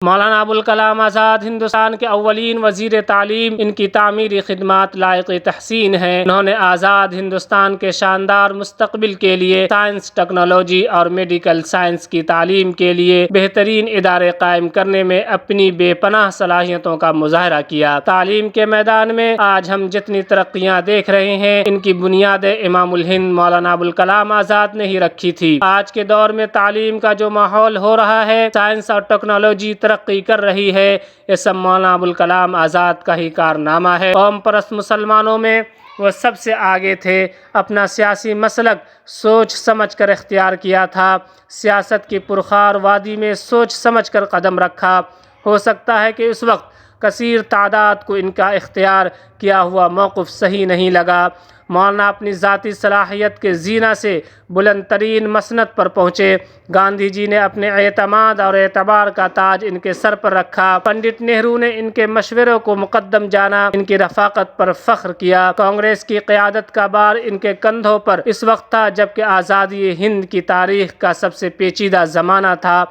مولانا ابوالکلام آزاد ہندوستان کے اولین وزیر تعلیم، ان کی تعمیری خدمات لائق تحسین ہیں۔ انہوں نے آزاد ہندوستان کے شاندار مستقبل کے لیے سائنس، ٹیکنالوجی اور میڈیکل سائنس کی تعلیم کے لیے بہترین ادارے قائم کرنے میں اپنی بے پناہ صلاحیتوں کا مظاہرہ کیا۔ تعلیم کے میدان میں آج ہم جتنی ترقیاں دیکھ رہے ہیں، ان کی بنیاد امام الہند مولانا ابوالکلام آزاد نے ہی رکھی تھی۔ آج کے دور میں تعلیم کا جو ماحول ہو رہا ہے، سائنس اور ٹیکنالوجی ترقی کر رہی ہے، یہ سب مولانا ابوالکلام آزاد کا ہی کارنامہ ہے۔ قوم پرست مسلمانوں میں وہ سب سے آگے تھے۔ اپنا سیاسی مسلک سوچ سمجھ کر اختیار کیا تھا۔ سیاست کی پرخار وادی میں سوچ سمجھ کر قدم رکھا۔ ہو سکتا ہے کہ اس وقت کثیر تعداد کو ان کا اختیار کیا ہوا موقف صحیح نہیں لگا۔ مولانا اپنی ذاتی صلاحیت کے زینہ سے بلند ترین مسند پر پہنچے۔ گاندھی جی نے اپنے اعتماد اور اعتبار کا تاج ان کے سر پر رکھا۔ پنڈت نہرو نے ان کے مشوروں کو مقدم جانا، ان کی رفاقت پر فخر کیا۔ کانگریس کی قیادت کا بار ان کے کندھوں پر اس وقت تھا جبکہ آزادی ہند کی تاریخ کا سب سے پیچیدہ زمانہ تھا۔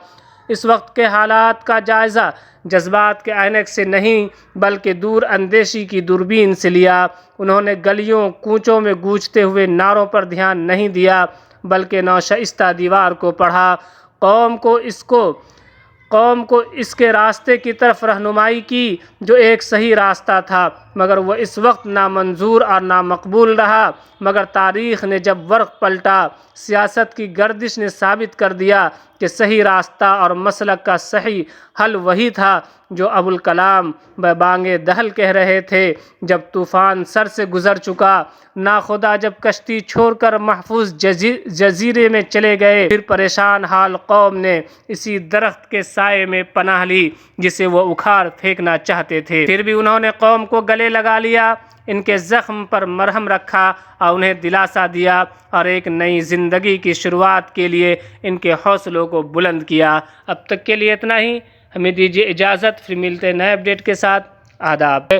اس وقت کے حالات کا جائزہ جذبات کے عینک سے نہیں بلکہ دور اندیشی کی دوربین سے لیا۔ انہوں نے گلیوں کوچوں میں گونجتے ہوئے نعروں پر دھیان نہیں دیا بلکہ نوشائستہ دیوار کو پڑھا۔ قوم کو اس کے راستے کی طرف رہنمائی کی جو ایک صحیح راستہ تھا، مگر وہ اس وقت نامنظور اور نامقبول رہا۔ مگر تاریخ نے جب ورق پلٹا، سیاست کی گردش نے ثابت کر دیا کہ صحیح راستہ اور مسلک کا صحیح حل وہی تھا جو ابوالکلام بانگ دہل کہہ رہے تھے۔ جب طوفان سر سے گزر چکا، ناخدا جب کشتی چھوڑ کر محفوظ جزیرے میں چلے گئے، پھر پریشان حال قوم نے اسی درخت کے سائے میں پناہ لی جسے وہ اکھاڑ پھینکنا چاہتے تھے۔ پھر بھی انہوں نے قوم کو گلے لگا لیا، ان کے زخم پر مرہم رکھا اور انہیں دلاسا دیا اور ایک نئی زندگی کی شروعات کے لیے ان کے حوصلوں کو بلند کیا۔ اب تک کے لیے اتنا ہی۔ ہمیں دیجیے اجازت، پھر ملتے ہیں نئے اپڈیٹ کے ساتھ۔ آداب۔